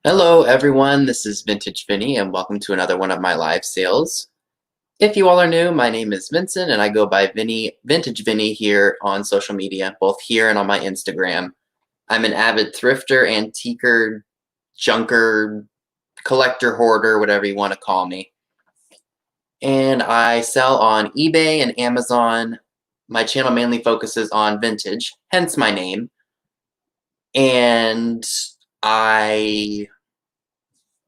Hello everyone, this is Vintage Vinny and welcome to another one of my live sales. If you all are new, my name is Vincent and I go by Vintage Vinny here on social media, both here and on my Instagram. I'm an avid thrifter, antiquer, junker, collector, hoarder, whatever you want to call me. And I sell on eBay and Amazon. My channel mainly focuses on vintage, hence my name. And I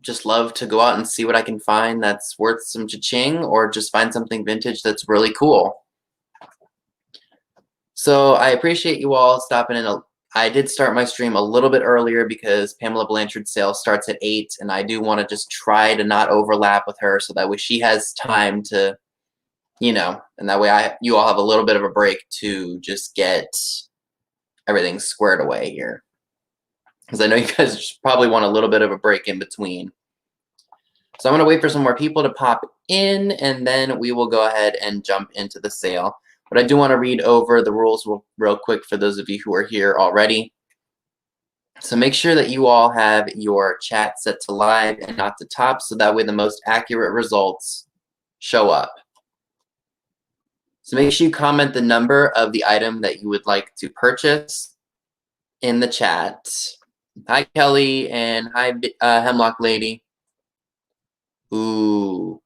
just love to go out and see what I can find that's worth some cha-ching, or just find something vintage that's really cool. So I appreciate you all stopping in. I did start my stream a little bit earlier because Pamela Blanchard's sale starts at 8, and I do want to just try to not overlap with her so that way she has time to, and that way you all have a little bit of a break to just get everything squared away here. Because I know you guys probably want a little bit of a break in between. So I'm going to wait for some more people to pop in, and then we will go ahead and jump into the sale. But I do want to read over the rules real quick for those of you who are here already. So make sure that you all have your chat set to live and not to top, so that way the most accurate results show up. So make sure you comment the number of the item that you would like to purchase in the chat. Hi, Kelly, and hi, Hemlock Lady. Ooh.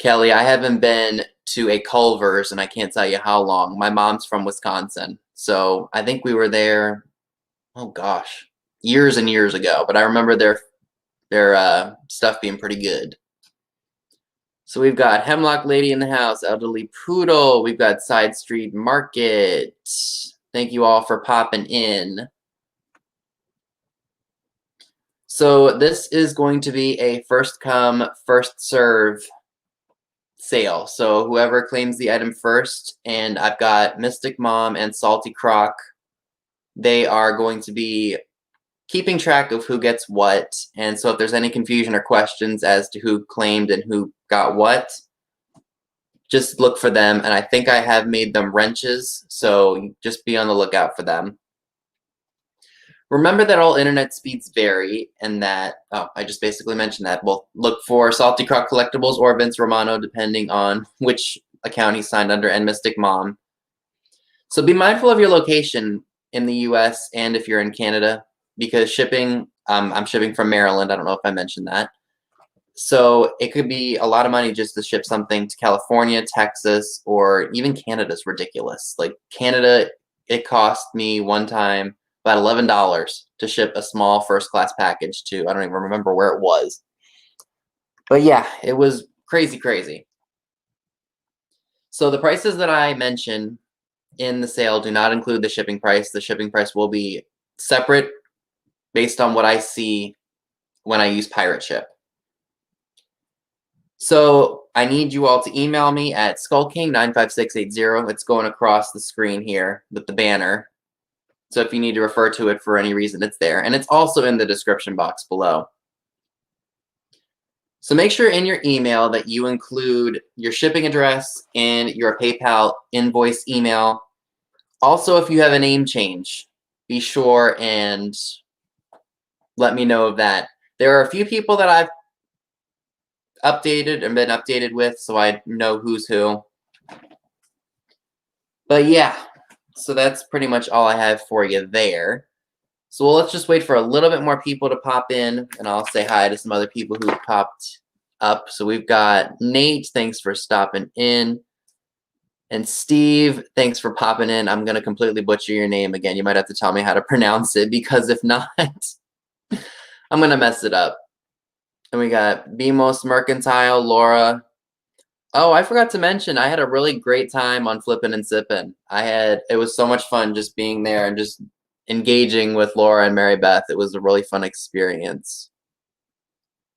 Kelly, I haven't been to a Culver's and I can't tell you how long. My mom's from Wisconsin, so I think we were there, oh gosh, years and years ago, but I remember their stuff being pretty good. So we've got Hemlock Lady in the house, Elderly Poodle, we've got Side Street Market. Thank you all for popping in. So this is going to be a first come, first serve sale. So whoever claims the item first, and I've got Mystic Mom and Salty Croc, they are going to be keeping track of who gets what. And so if there's any confusion or questions as to who claimed and who got what, just look for them. And I think I have made them wrenches, so just be on the lookout for them. Remember that all internet speeds vary, and that, I just basically mentioned that. We'll look for Salty Croc Collectibles or Vince Romano, depending on which account he's signed under, and Mystic Mom. So be mindful of your location in the US and if you're in Canada, because shipping, I'm shipping from Maryland. I don't know if I mentioned that. So it could be a lot of money just to ship something to California, Texas, or even Canada's ridiculous. Like Canada, it cost me one time about $11 to ship a small first-class package to, I don't even remember where it was. But yeah, it was crazy, crazy. So the prices that I mentioned in the sale do not include the shipping price. The shipping price will be separate based on what I see when I use Pirate Ship. So I need you all to email me at skullking95680. It's going across the screen here with the banner. So if you need to refer to it for any reason, it's there. And it's also in the description box below. So make sure in your email that you include your shipping address and your PayPal invoice email. Also, if you have a name change, be sure and let me know of that. There are a few people that I've updated and been updated with, so I know who's who. But yeah, so that's pretty much all I have for you there. So let's just wait for a little bit more people to pop in, and I'll say hi to some other people who popped up. So we've got Nate, thanks for stopping in. And Steve, thanks for popping in. I'm going to completely butcher your name again. You might have to tell me how to pronounce it, because if not, I'm going to mess it up. And we got Bimos Mercantile, Laura. Oh, I forgot to mention, I had a really great time on Flippin' and Sippin'. It was so much fun just being there and just engaging with Laura and Mary Beth. It was a really fun experience.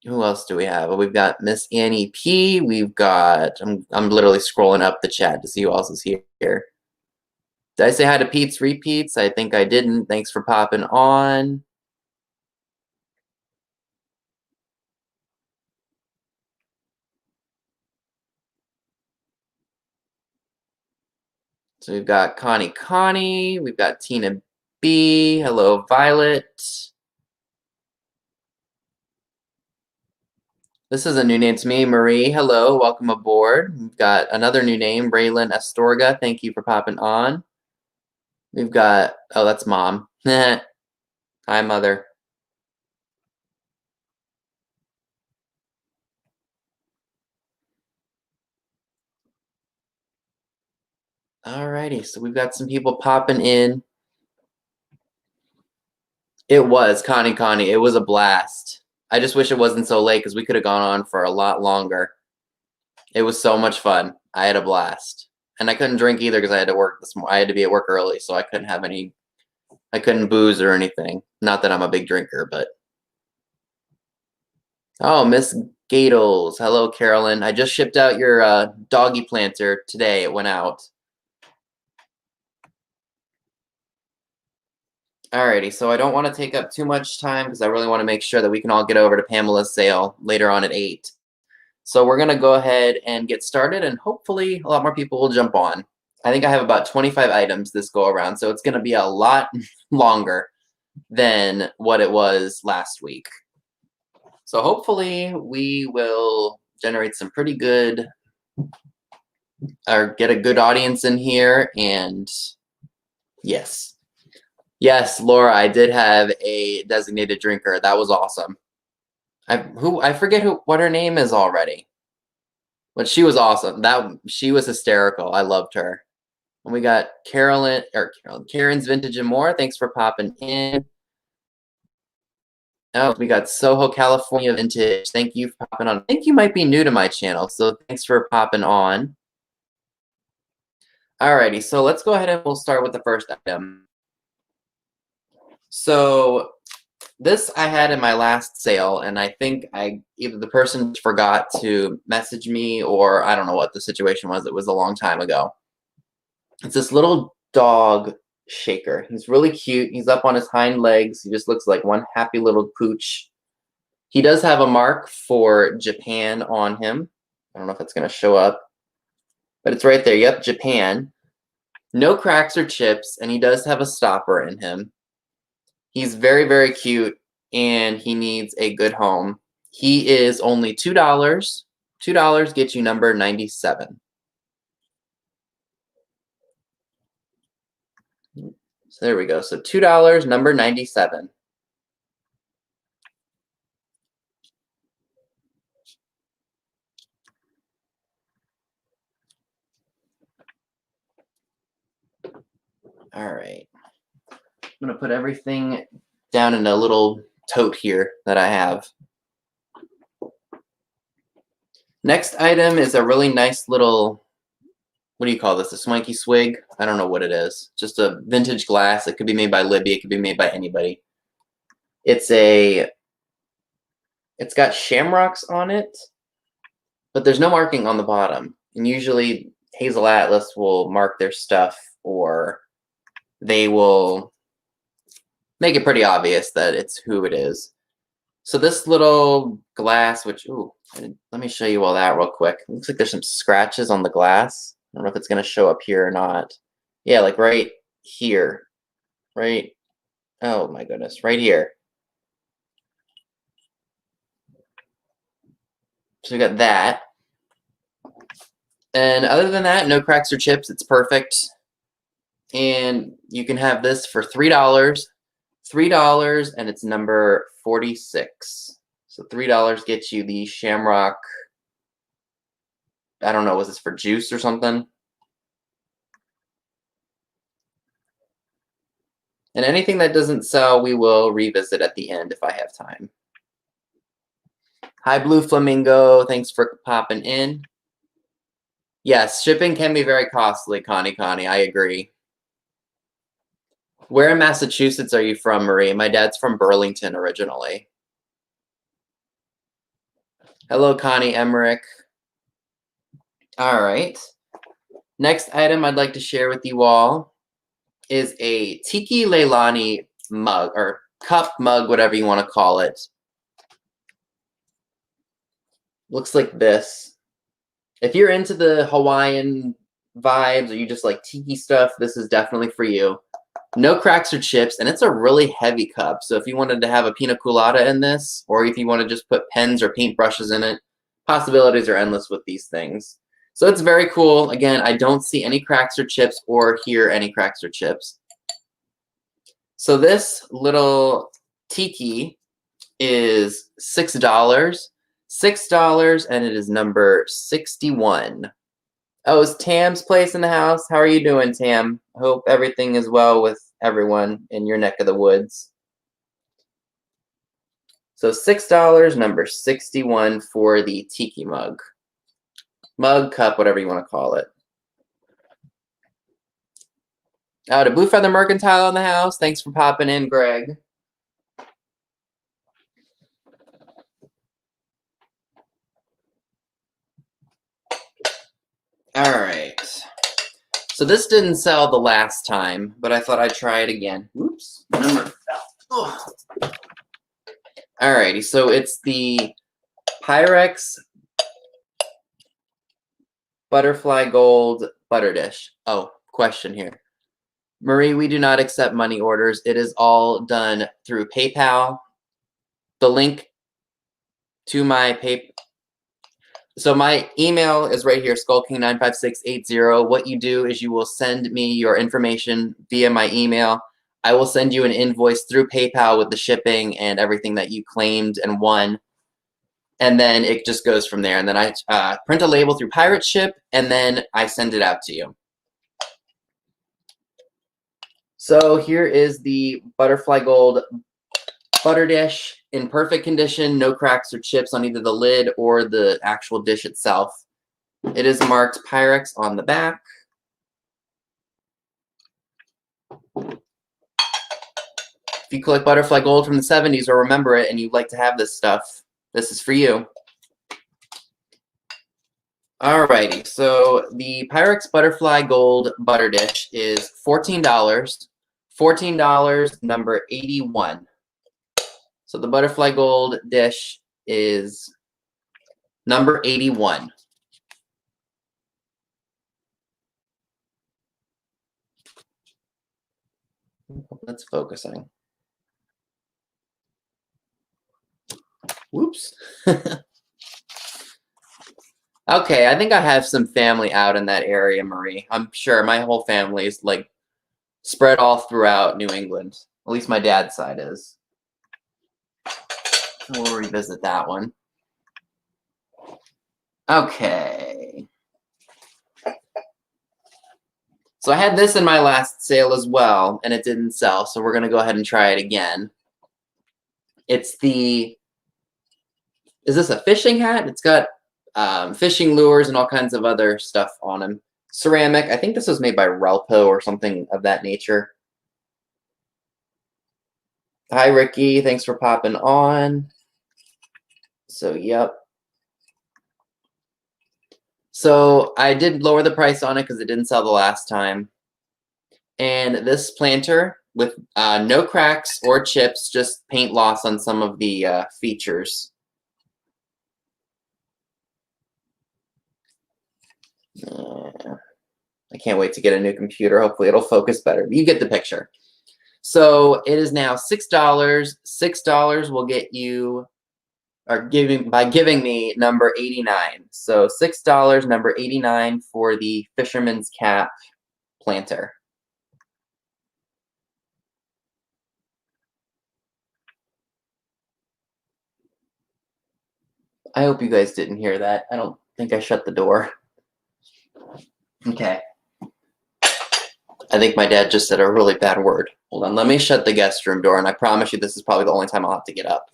Who else do we have? Well, we've got Miss Annie P. We've got, I'm literally scrolling up the chat to see who else is here. Did I say hi to Pete's Repeats? I think I didn't. Thanks for popping on. So we've got Connie, we've got Tina B. Hello, Violet. This is a new name to me. Marie, hello. Welcome aboard. We've got another new name, Raylan Astorga. Thank you for popping on. We've got, oh, that's Mom. Hi, Mother. Alrighty, so we've got some people popping in. It was, Connie. It was a blast. I just wish it wasn't so late because we could have gone on for a lot longer. It was so much fun. I had a blast. And I couldn't drink either because I had to work this morning. I had to be at work early, so I couldn't have any, I couldn't booze or anything. Not that I'm a big drinker, but. Oh, Miss Gatles. Hello, Carolyn. I just shipped out your doggy planter today. It went out. Alrighty, so I don't want to take up too much time because I really want to make sure that we can all get over to Pamela's sale later on at 8. So we're going to go ahead and get started, and hopefully a lot more people will jump on. I think I have about 25 items this go around, so it's going to be a lot longer than what it was last week. So hopefully we will generate some pretty good, or get a good audience in here, and yes. Yes, Laura, I did have a designated drinker. That was awesome. I forget what her name is already. But she was awesome. She was hysterical. I loved her. And we got Karen's Vintage and More. Thanks for popping in. Oh, we got Soho, California Vintage. Thank you for popping on. I think you might be new to my channel, so thanks for popping on. Alrighty, so let's go ahead and we'll start with the first item. So this I had in my last sale, and I think either the person forgot to message me or I don't know what the situation was. It was a long time ago. It's this little dog shaker. He's really cute. He's up on his hind legs. He just looks like one happy little pooch. He does have a mark for Japan on him. I don't know if it's going to show up, but it's right there. Yep, Japan. No cracks or chips, and he does have a stopper in him. He's very, very cute, and he needs a good home. He is only $2. $2 gets you number 97. So there we go. So $2, number 97. All right. I'm going to put everything down in a little tote here that I have. Next item is a really nice little, what do you call this? A swanky swig? I don't know what it is. Just a vintage glass. It could be made by Libby. It could be made by anybody. It's got shamrocks on it, but there's no marking on the bottom. And usually Hazel Atlas will mark their stuff, or they will make it pretty obvious that it's who it is. So this little glass, which, ooh, let me show you all that real quick. It looks like there's some scratches on the glass. I don't know if it's going to show up here or not. Yeah, like right here. Right. Oh my goodness, right here. So we got that. And other than that, no cracks or chips. It's perfect. And you can have this for $3. $3, and it's number 46. So $3 gets you the Shamrock. I don't know, was this for juice or something? And anything that doesn't sell, we will revisit at the end if I have time. Hi, Blue Flamingo. Thanks for popping in. Yes, shipping can be very costly, Connie. I agree. Where in Massachusetts are you from, Marie? My dad's from Burlington originally. Hello, Connie Emmerich. All right. Next item I'd like to share with you all is a Tiki Leilani mug, or cup, mug, whatever you want to call it. Looks like this. If you're into the Hawaiian vibes or you just like tiki stuff, this is definitely for you. No cracks or chips, and it's a really heavy cup. So if you wanted to have a pina colada in this, or if you want to just put pens or paintbrushes in it, possibilities are endless with these things. So it's very cool. Again, I don't see any cracks or chips or hear any cracks or chips. So this little tiki is $6. $6, and it is number 61. Oh, is Tam's place in the house? How are you doing, Tam? I hope everything is well with everyone in your neck of the woods. So $6, number 61 for the tiki mug. Mug, cup, whatever you want to call it. Oh, the Blue Feather Mercantile in the house. Thanks for popping in, Greg. All right. So this didn't sell the last time, but I thought I'd try it again. Oops, number fell. Oh. Alrighty, so it's the Pyrex Butterfly Gold Butter Dish. Oh, question here. Marie, we do not accept money orders. It is all done through PayPal. The link to my PayPal. So my email is right here, skullking95680. What you do is you will send me your information via my email. I will send you an invoice through PayPal with the shipping and everything that you claimed and won. And then it just goes from there. And then I print a label through Pirate Ship, and then I send it out to you. So here is the Butterfly Gold Butter Dish in perfect condition, no cracks or chips on either the lid or the actual dish itself. It is marked Pyrex on the back. If you collect Butterfly Gold from the 70s or remember it and you'd like to have this stuff, this is for you. Alrighty, so the Pyrex Butterfly Gold Butter Dish is $14. $14, number 81. So the Butterfly Gold dish is number 81. That's focusing. Whoops. Okay, I think I have some family out in that area, Marie. I'm sure my whole family is like spread all throughout New England. At least my dad's side is. We'll revisit that one. Okay. So I had this in my last sale as well, and it didn't sell, so we're going to go ahead and try it again. It's the... Is this a fishing hat? It's got fishing lures and all kinds of other stuff on them. Ceramic. I think this was made by Relpo or something of that nature. Hi, Ricky. Thanks for popping on. So, yep. So I did lower the price on it because it didn't sell the last time. And this planter with no cracks or chips, just paint loss on some of the features. I can't wait to get a new computer. Hopefully it'll focus better. You get the picture. So it is now $6. $6 will get you, or giving me number 89. So $6, number 89 for the Fisherman's Cap planter. I hope you guys didn't hear that. I don't think I shut the door. Okay. I think my dad just said a really bad word. Hold on, let me shut the guest room door, and I promise you this is probably the only time I'll have to get up.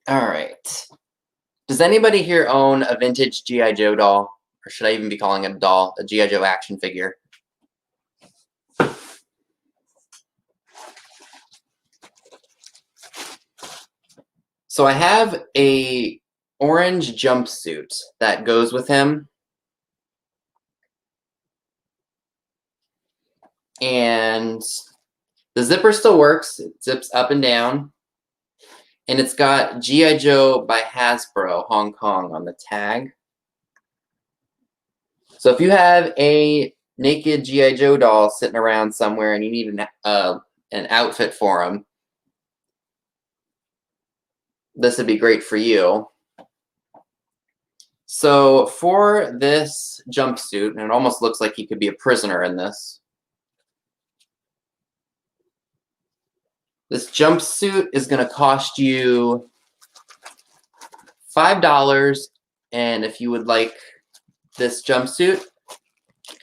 All right. Does anybody here own a vintage G.I. Joe doll? Or should I even be calling it a doll? A G.I. Joe action figure? So I have a orange jumpsuit that goes with him. And the zipper still works. It zips up and down. And it's got G.I. Joe by Hasbro, Hong Kong on the tag. So if you have a naked G.I. Joe doll sitting around somewhere and you need an outfit for him, this would be great for you. So for this jumpsuit, and it almost looks like he could be a prisoner in this. This jumpsuit is going to cost you $5, and if you would like this jumpsuit,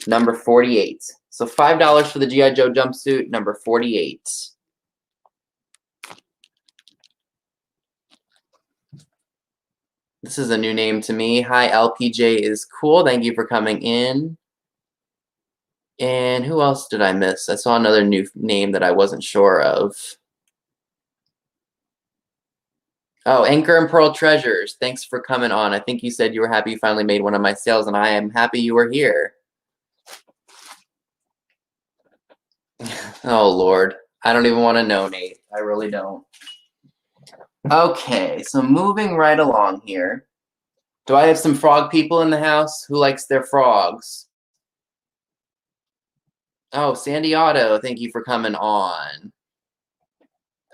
number 48. So $5 for the G.I. Joe jumpsuit, number 48. This is a new name to me. Hi, LPJ is cool. Thank you for coming in. And who else did I miss? I saw another new name that I wasn't sure of. Oh, Anchor and Pearl Treasures. Thanks for coming on. I think you said you were happy you finally made one of my sales, and I am happy you were here. Oh, Lord. I don't even want to know, Nate. I really don't. Okay, so moving right along here. Do I have some frog people in the house? Who likes their frogs? Oh, Sandy Otto, thank you for coming on.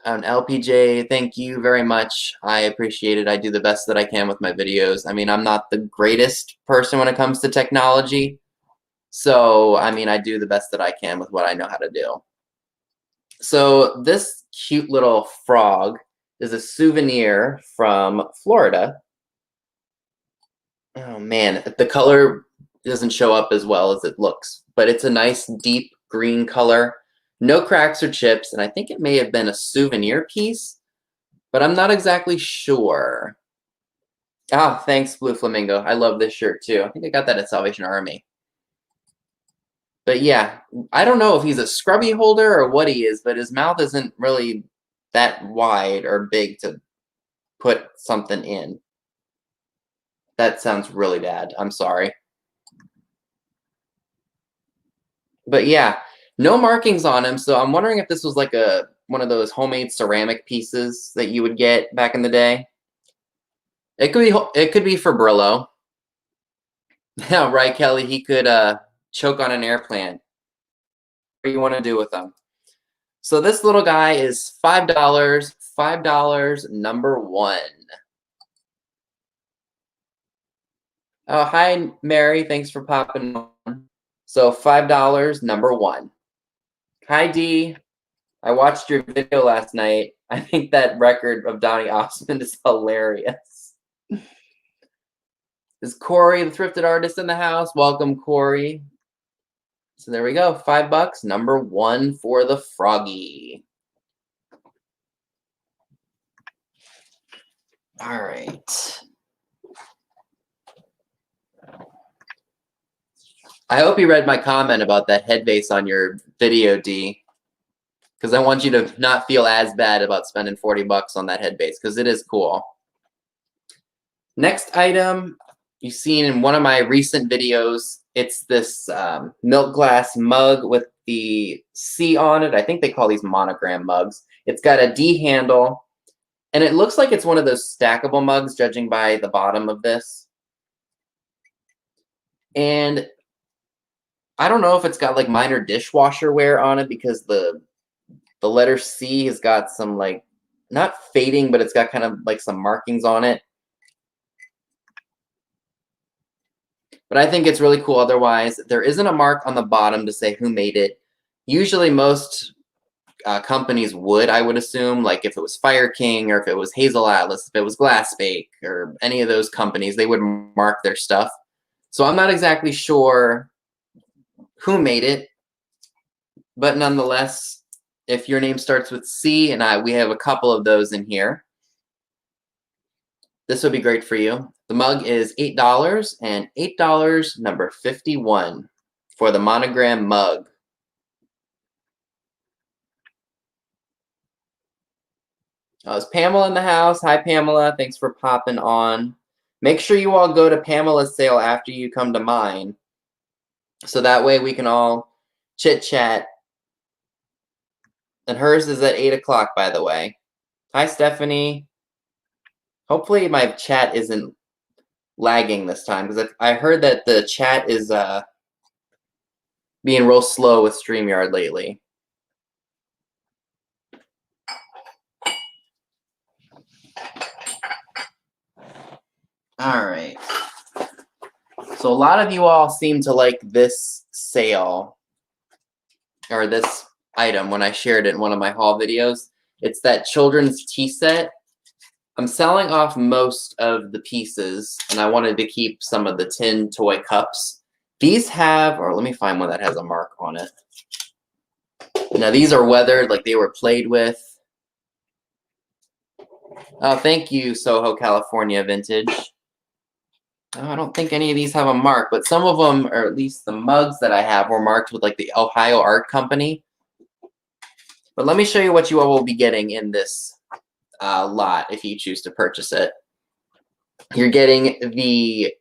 LPJ, thank you very much. I appreciate it. I do the best that I can with my videos. I mean, I'm not the greatest person when it comes to technology. So, I mean, I do the best that I can with what I know how to do. So this cute little frog is a souvenir from Florida. Oh man, the color doesn't show up as well as it looks, but it's a nice deep green color. No cracks or chips, and I think it may have been a souvenir piece, but I'm not exactly sure. Ah, thanks, Blue Flamingo. I love this shirt too. I think I got that at Salvation Army. But yeah, I don't know if he's a scrubby holder or what he is, but his mouth isn't really that wide or big to put something in. That sounds really bad. I'm sorry. But yeah, no markings on him, so I'm wondering if this was like one of those homemade ceramic pieces that you would get back in the day. It could be for Brillo. Yeah, right, Kelly. He could choke on an airplane. What do you want to do with them? So this little guy is $5. $5, number 1. Oh, hi, Mary. Thanks for popping on. So $5, number 1. Hi, Dee. I watched your video last night. I think that record of Donny Osmond is hilarious. Is Corey, the thrifted artist, in the house? Welcome, Corey. So there we go. $5, number 1 for the froggy. All right. I hope you read my comment about that head base on your video, D, because I want you to not feel as bad about spending $40 on that head base, because it is cool. Next item you've seen in one of my recent videos. It's this milk glass mug with the C on it. I think they call these monogram mugs. It's got a D handle, and it looks like it's one of those stackable mugs, judging by the bottom of this. And I don't know if it's got like minor dishwasher wear on it, because the letter C has got some, like, not fading, but it's got kind of like some markings on it. But I think it's really cool otherwise. There isn't a mark on the bottom to say who made it. Usually most companies would, I would assume, like if it was Fire King or if it was Hazel Atlas, if it was Glass Fake or any of those companies, they would mark their stuff. So I'm not exactly sure who made it, but nonetheless, if your name starts with C, and we have a couple of those in here, this would be great for you. The mug is $8, and $8, number 51 for the monogram mug. Is Pamela in the house? Hi, Pamela. Thanks for popping on. Make sure you all go to Pamela's sale after you come to mine, so that way we can all chit-chat. And hers is at 8 o'clock, by the way. Hi, Stephanie. Hopefully my chat isn't lagging this time because I heard that the chat is being real slow with StreamYard lately. All right. So a lot of you all seem to like this sale or this item when I shared it in one of my haul videos. It's that children's tea set. I'm selling off most of the pieces, and I wanted to keep some of the tin toy cups. These have, or let me find one that has a mark on it. Now these are weathered, like they were played with. Oh, thank you, Soho, California Vintage. Oh, I don't think any of these have a mark, but some of them, or at least the mugs that I have, were marked with like the Ohio Art Company. But let me show you what you all will be getting in this lot if you choose to purchase it. You're getting the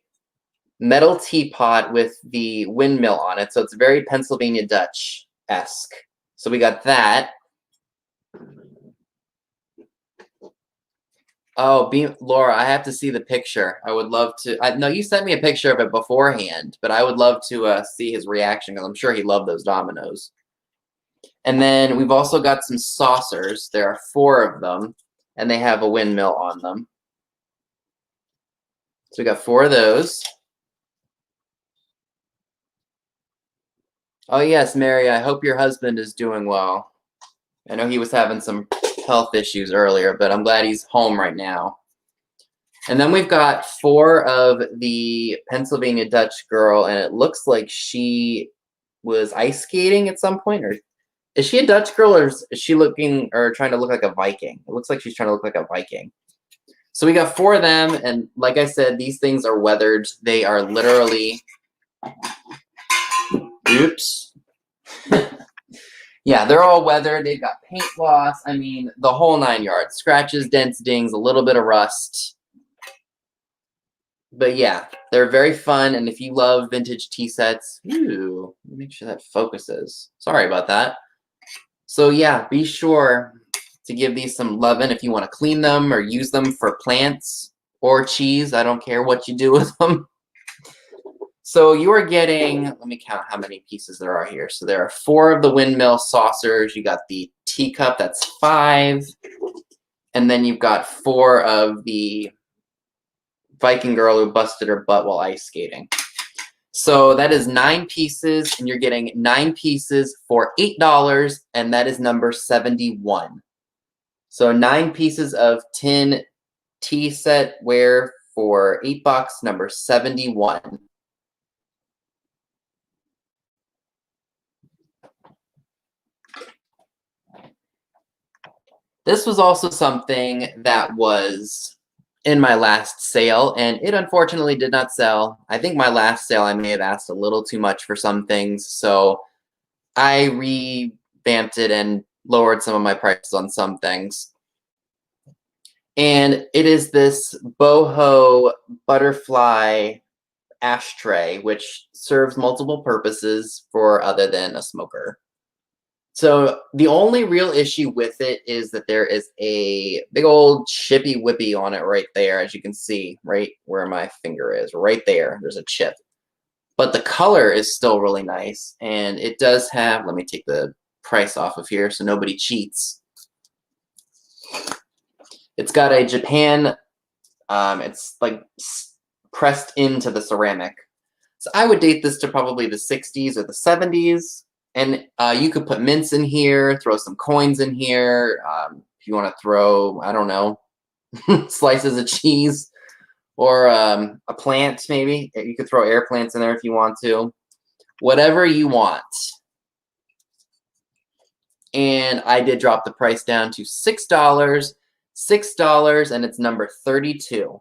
metal teapot with the windmill on it, so it's very Pennsylvania Dutch-esque. So we got that. Oh, Laura, I have to see the picture. I would love to. No, you sent me a picture of it beforehand, but I would love to see his reaction because I'm sure he loved those dominoes. And then we've also got some saucers. There are 4 of them, and they have a windmill on them. So we got 4 of those. Oh, yes, Mary, I hope your husband is doing well. I know he was having some health issues earlier, but I'm glad he's home right now. And then we've got 4 of the Pennsylvania Dutch girl, and it looks like she was ice skating at some point. Or is she a Dutch girl, or is she looking or trying to look like a Viking? It looks like she's trying to look like a Viking. So we got 4 of them, and like I said, these things are weathered. They are literally, oops. Yeah, they're all weathered. They've got paint gloss. I mean, the whole 9 yards. Scratches, dents, dings, a little bit of rust. But yeah, they're very fun. And if you love vintage tea sets, ooh, make sure that focuses. Sorry about that. So yeah, be sure to give these some loving if you want to clean them or use them for plants or cheese. I don't care what you do with them. So you are getting, let me count how many pieces there are here. So there are 4 of the windmill saucers. You got the teacup, that's 5. And then you've got 4 of the Viking girl who busted her butt while ice skating. So that is 9 pieces, and you're getting 9 pieces for $8, and that is number 71. So 9 pieces of tin tea set ware for $8, number 71. This was also something that was in my last sale, and it unfortunately did not sell. I think my last sale I may have asked a little too much for some things, so I revamped it and lowered some of my prices on some things. And it is this boho butterfly ashtray, which serves multiple purposes for other than a smoker. So the only real issue with it is that there is a big old chippy whippy on it right there, as you can see, right where my finger is, right there, there's a chip. But the color is still really nice, and it does have, let me take the price off of here so nobody cheats. It's got a Japan, it's like pressed into the ceramic. So I would date this to probably the 60s or the 70s. And you could put mints in here, throw some coins in here. If you want to throw, I don't know, slices of cheese or a plant maybe. You could throw air plants in there if you want to. Whatever you want. And I did drop the price down to $6. $6, and it's number 32.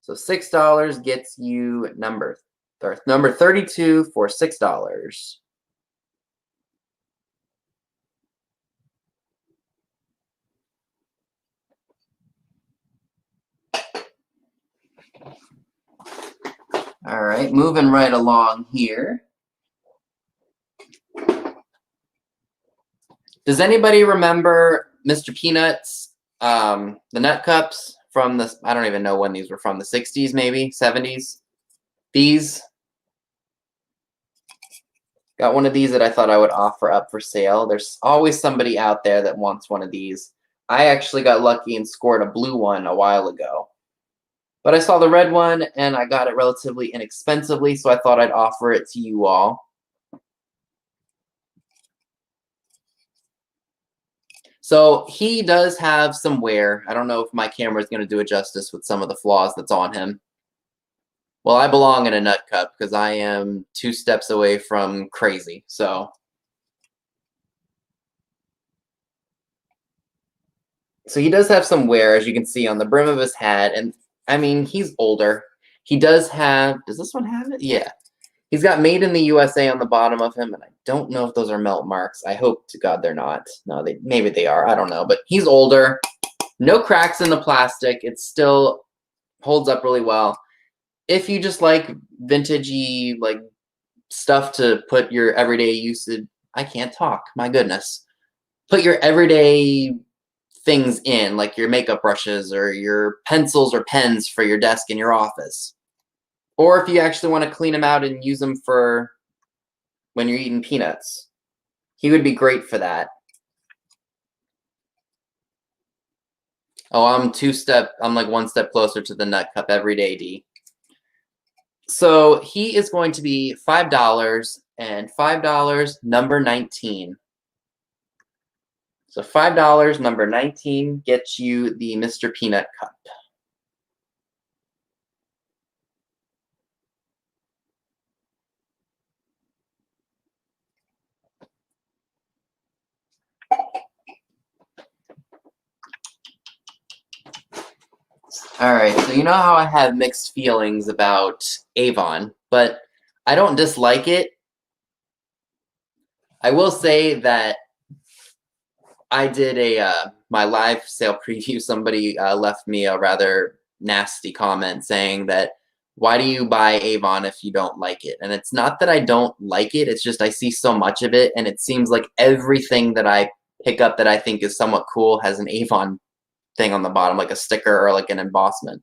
So $6 gets you number 32 for $6. All right, moving right along here. Does anybody remember Mr. Peanuts, the nut cups from the, I don't even know when these were from, the 60s maybe, 70s. These. Got one of these that I thought I would offer up for sale. There's always somebody out there that wants one of these. I actually got lucky and scored a blue one a while ago. But I saw the red one and I got it relatively inexpensively, so I thought I'd offer it to you all. So he does have some wear. I don't know if my camera is going to do it justice with some of the flaws that's on him. Well, I belong in a nut cup because I am 2 steps away from crazy. So he does have some wear, as you can see on the brim of his hat. And I mean, he's older. He does have, does this one have it? Yeah. He's got made in the USA on the bottom of him, and I don't know if those are melt marks. I hope to God they're not. No, maybe they are. I don't know. But he's older. No cracks in the plastic. It still holds up really well. If you just like vintagey like stuff to put your everyday usage, I can't talk. My goodness. Put your everyday things in, like your makeup brushes or your pencils or pens for your desk in your office. Or if you actually want to clean them out and use them for when you're eating peanuts. He would be great for that. Oh, I'm like 1 step closer to the nut cup every day, D. So he is going to be $5 and $5 number 19. So $5 number 19 gets you the Mr. Peanut cup. All right, so you know how I have mixed feelings about Avon, but I don't dislike it. I will say that I did my live sale preview. Somebody left me a rather nasty comment saying that, why do you buy Avon if you don't like it? And it's not that I don't like it. It's just I see so much of it, and it seems like everything that I pick up that I think is somewhat cool has an Avon thing on the bottom, like a sticker or like an embossment.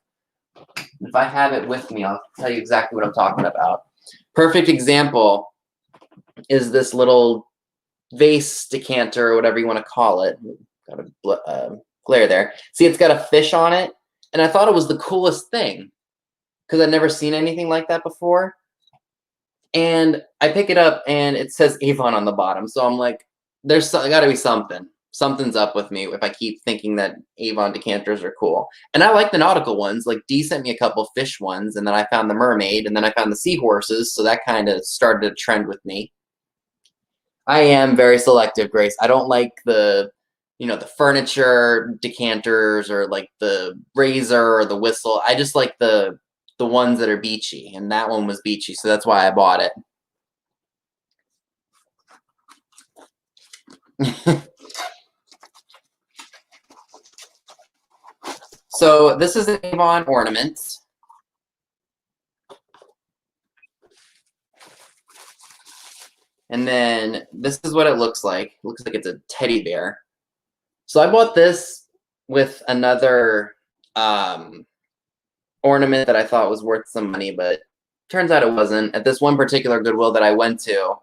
If I have it with me, I'll tell you exactly what I'm talking about. Perfect example is this little vase decanter or whatever you want to call it. Got a glare there. See, it's got a fish on it, and I thought it was the coolest thing because I'd never seen anything like that before. And I pick it up, and it says Avon on the bottom. So I'm like, there's got to be something. Something's up with me if I keep thinking that Avon decanters are cool. And I like the nautical ones. Like, Dee sent me a couple fish ones, and then I found the mermaid, and then I found the seahorses. So that kind of started a trend with me. I am very selective, Grace. I don't like the furniture decanters or like the razor or the whistle. I just like the ones that are beachy, and that one was beachy, so that's why I bought it. So this is an Avon ornament. And then this is what it looks like. It looks like it's a teddy bear. So I bought this with another ornament that I thought was worth some money, but turns out it wasn't. At this one particular Goodwill that I went to,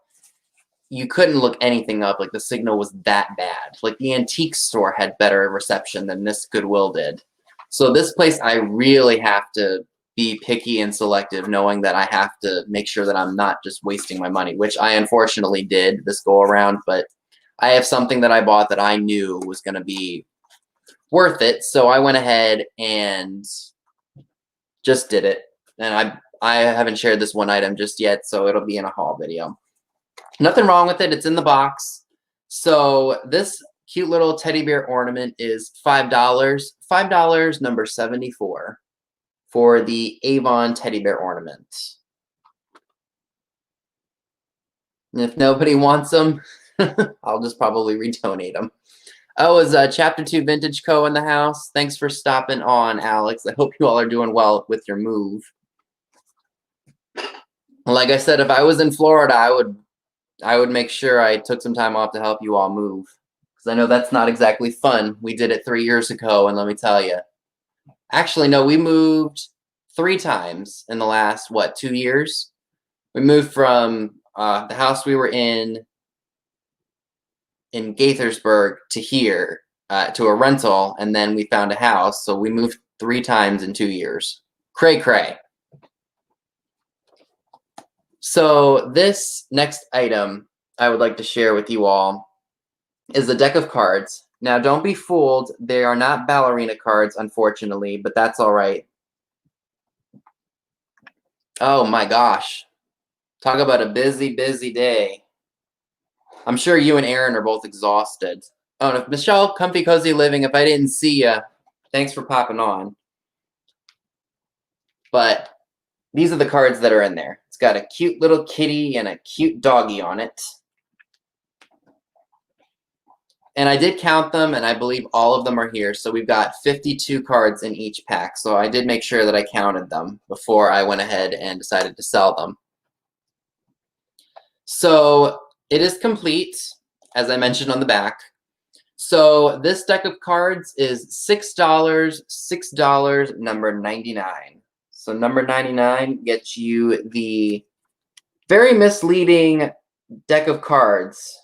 you couldn't look anything up. Like, the signal was that bad. Like, the antique store had better reception than this Goodwill did. So this place, I really have to be picky and selective, knowing that I have to make sure that I'm not just wasting my money, which I unfortunately did this go around. But I have something that I bought that I knew was going to be worth it. So I went ahead and just did it. And I haven't shared this one item just yet, so it'll be in a haul video. Nothing wrong with it. It's in the box. So this cute little teddy bear ornament is $5. $5 number 74 for the Avon teddy bear ornament. And if nobody wants them, I'll just probably redonate them. Oh, is Chapter 2 Vintage Co. in the house? Thanks for stopping on, Alex. I hope you all are doing well with your move. Like I said, if I was in Florida, I would make sure I took some time off to help you all move, because I know that's not exactly fun. We did it 3 years ago, and let me tell you, Actually, no, we moved 3 times in the last, what, 2 years? We moved from the house we were in Gaithersburg to here, to a rental, and then we found a house. So we moved 3 times in 2 years. Cray cray. So this next item I would like to share with you all is a deck of cards. Now, don't be fooled. They are not ballerina cards, unfortunately, but that's all right. Oh my gosh. Talk about a busy, busy day. I'm sure you and Aaron are both exhausted. Oh, and if Michelle, Comfy Cozy Living, if I didn't see you, thanks for popping on. But these are the cards that are in there. It's got a cute little kitty and a cute doggy on it. And I did count them, and I believe all of them are here. So we've got 52 cards in each pack. So I did make sure that I counted them before I went ahead and decided to sell them. So it is complete, as I mentioned on the back. So this deck of cards is $6, number 99. So number 99 gets you the very misleading deck of cards.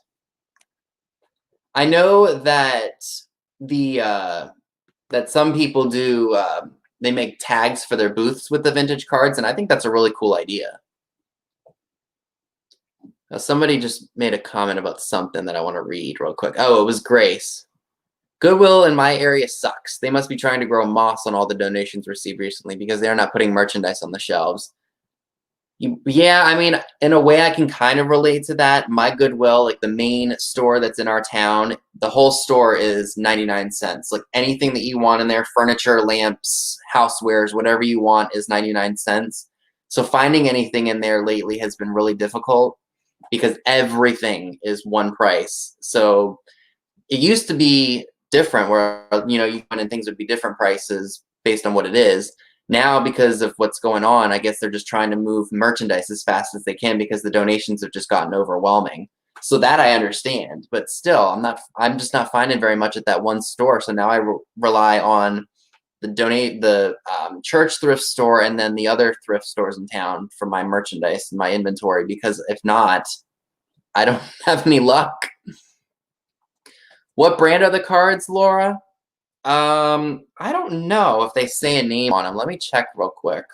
I know that that some people do, they make tags for their booths with the vintage cards, and I think that's a really cool idea. Now, somebody just made a comment about something that I want to read real quick. Oh, it was Grace. Goodwill in my area sucks. They must be trying to grow moss on all the donations received recently because they're not putting merchandise on the shelves. Yeah, I mean, in a way I can kind of relate to that. My Goodwill, like the main store that's in our town, the whole store is 99 cents. Like anything that you want in there, furniture, lamps, housewares, whatever you want is 99 cents. So finding anything in there lately has been really difficult because everything is one price. So it used to be different where, you know, you find in things would be different prices based on what it is. Now, because of what's going on, I guess they're just trying to move merchandise as fast as they can because the donations have just gotten overwhelming. So that I understand, but still, I'm just not finding very much at that one store. So now I rely on the church thrift store and then the other thrift stores in town for my merchandise and my inventory, because if not, I don't have any luck. What brand are the cards, Laura? I don't know if they say a name on them. Let me check real quick.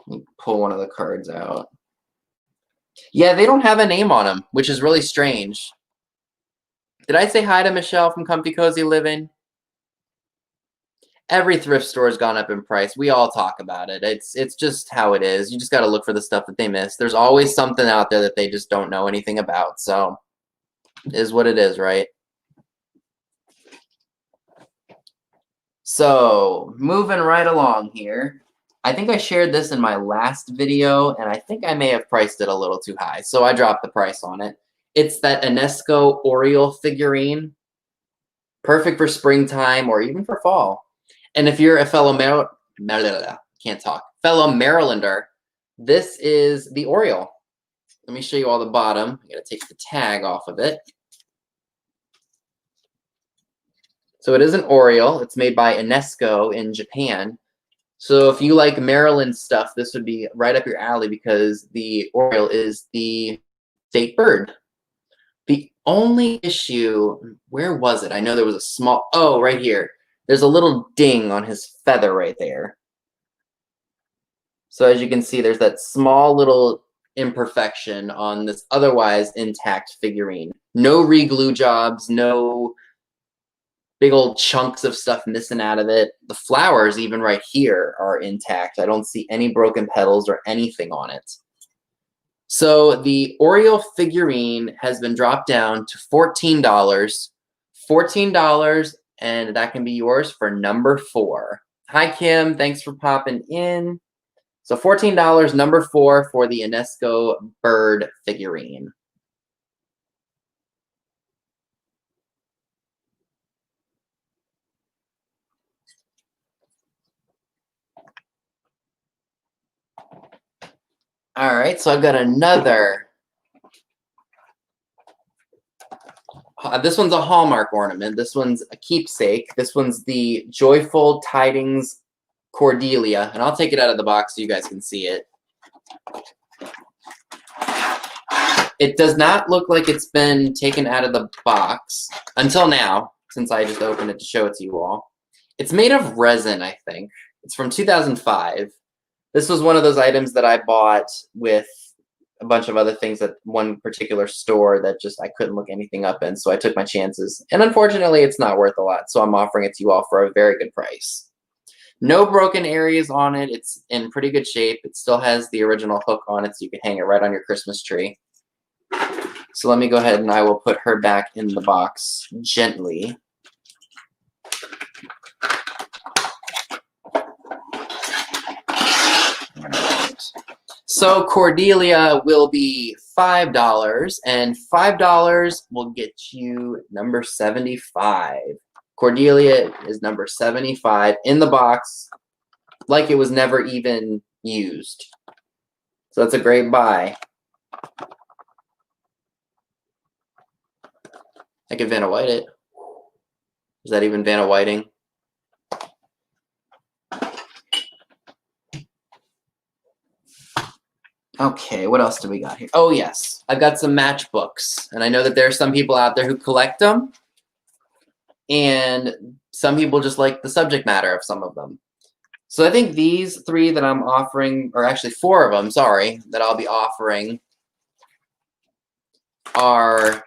Let me pull one of the cards out. Yeah, they don't have a name on them, which is really strange. Did I say hi to Michelle from Comfy Cozy Living? Every thrift store has gone up in price. We all talk about it. It's just how it is. You just got to look for the stuff that they miss. There's always something out there that they just don't know anything about. So it is what it is, right? So moving right along here. I think I shared this in my last video, and I think I may have priced it a little too high, so I dropped the price on it. It's that Enesco Oriole figurine. Perfect for springtime or even for fall. And if you're a fellow fellow Marylander, this is the Oriole. Let me show you all the bottom. I gotta take the tag off of it. So it is an Oriole. It's made by Enesco in Japan. So if you like Maryland stuff, this would be right up your alley because the Oriole is the state bird. The only issue, where was it? I know there was a small, oh, right here. There's a little ding on his feather right there. So as you can see, there's that small little imperfection on this otherwise intact figurine. No re-glue jobs, no big old chunks of stuff missing out of it. The flowers, even right here, are intact. I don't see any broken petals or anything on it. So the Oriole figurine has been dropped down to $14. $14, and that can be yours for number 4. Hi, Kim. Thanks for popping in. So $14, number 4 for the Enesco bird figurine. All right, so I've got another This one's a Hallmark ornament. This one's a keepsake. This one's the Joyful Tidings Cordelia. And I'll take it out of the box so you guys can see it. It does not look like it's been taken out of the box until now, since I just opened it to show it to you all. It's made of resin, I think. It's from 2005. This was one of those items that I bought with a bunch of other things at one particular store that just I couldn't look anything up in, so I took my chances. And unfortunately, it's not worth a lot, so I'm offering it to you all for a very good price. No broken areas on it. It's in pretty good shape. It still has the original hook on it, so you can hang it right on your Christmas tree. So let me go ahead and I will put her back in the box gently. So Cordelia will be $5, and $5 will get you number 75. Cordelia is number 75 in the box, like it was never even used. So that's a great buy. I could Vanna White it. Is that even Vanna Whiting? Okay, what else do we got here? Oh, yes. I've got some matchbooks. And I know that there are some people out there who collect them. And some people just like the subject matter of some of them. So I think these three that I'm offering, or actually four of them, sorry, that I'll be offering are,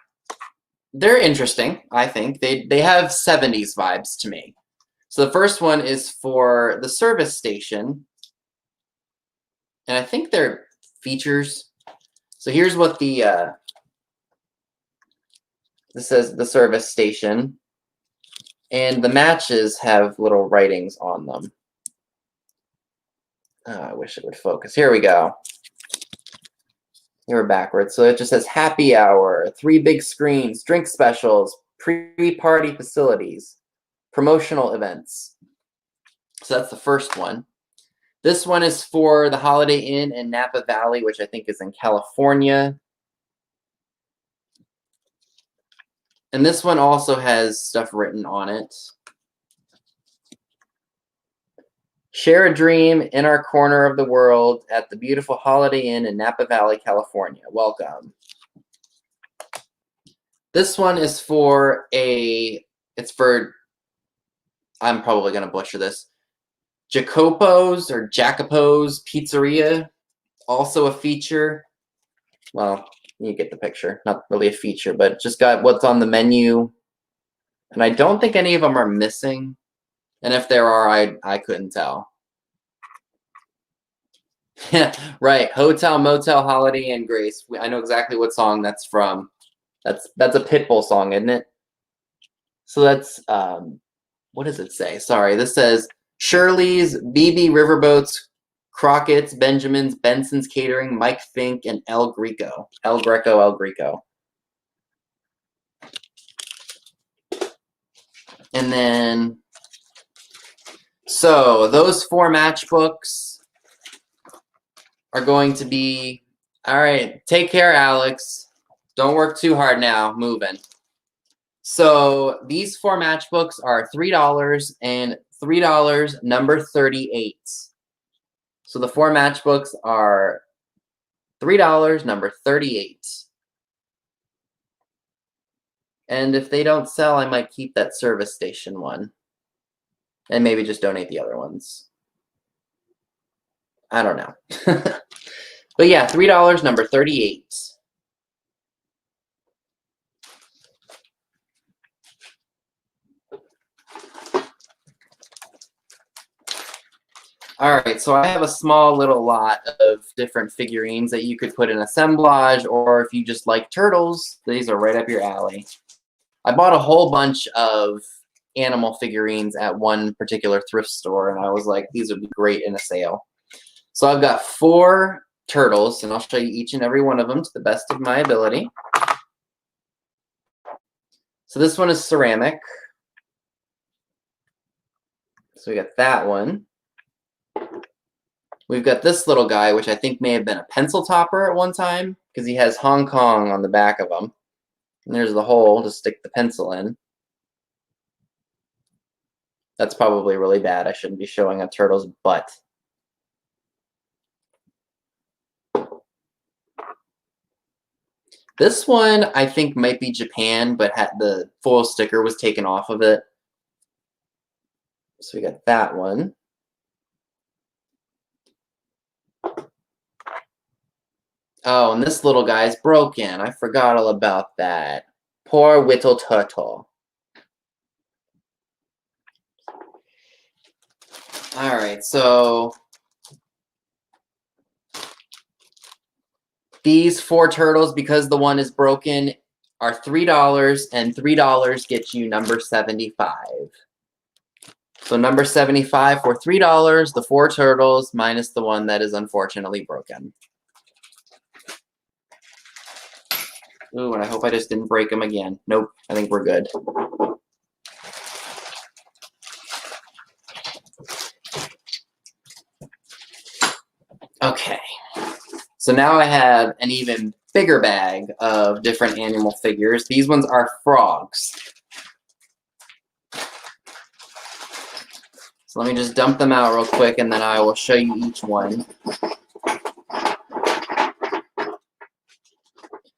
they're interesting, I think. They have 70s vibes to me. So the first one is for the service station. And I think they're features. So here's what the this says the service station, and the matches have little writings on them. Oh, I wish it would focus. Here we go. They were backwards. So it just says happy hour, 3 big screens, drink specials, pre-party facilities, promotional events. So that's the first one. This one is for the Holiday Inn in Napa Valley, which I think is in California. And this one also has stuff written on it. Share a dream in our corner of the world at the beautiful Holiday Inn in Napa Valley, California. Welcome. This one is for I'm probably going to butcher this, Jacopo's Pizzeria, also a feature. Well, you get the picture. Not really a feature, but just got what's on the menu. And I don't think any of them are missing. And if there are, I couldn't tell. Yeah, right. Hotel, Motel, Holiday Inn, Grace. I know exactly what song that's from. That's a Pitbull song, isn't it? So that's, what does it say? Sorry, this says Shirley's, BB Riverboats, Crockett's, Benjamin's, Benson's Catering, Mike Fink, and El Greco. El Greco. And then, so those 4 matchbooks are going to be, all right, take care, Alex. Don't work too hard now, moving. So these 4 matchbooks are $3 and $3, number 38. So the 4 matchbooks are $3, number 38. And if they don't sell, I might keep that service station one. And maybe just donate the other ones. I don't know. But yeah, $3, number 38. All right, so I have a small little lot of different figurines that you could put in assemblage, or if you just like turtles, these are right up your alley. I bought a whole bunch of animal figurines at one particular thrift store, and I was like, these would be great in a sale. So I've got 4 turtles, and I'll show you each and every one of them to the best of my ability. So this one is ceramic. So we got that one. We've got this little guy, which I think may have been a pencil topper at one time, because he has Hong Kong on the back of him. And there's the hole to stick the pencil in. That's probably really bad. I shouldn't be showing a turtle's butt. This one, I think, might be Japan, but the foil sticker was taken off of it. So we got that one. Oh, and this little guy's broken. I forgot all about that. Poor little turtle. All right, so these 4 turtles, because the one is broken, are $3, and $3 gets you number 75. So number 75 for $3, the 4 turtles minus the one that is unfortunately broken. Ooh, and I hope I just didn't break them again. Nope, I think we're good. Okay, so now I have an even bigger bag of different animal figures. These ones are frogs. So let me just dump them out real quick, and then I will show you each one.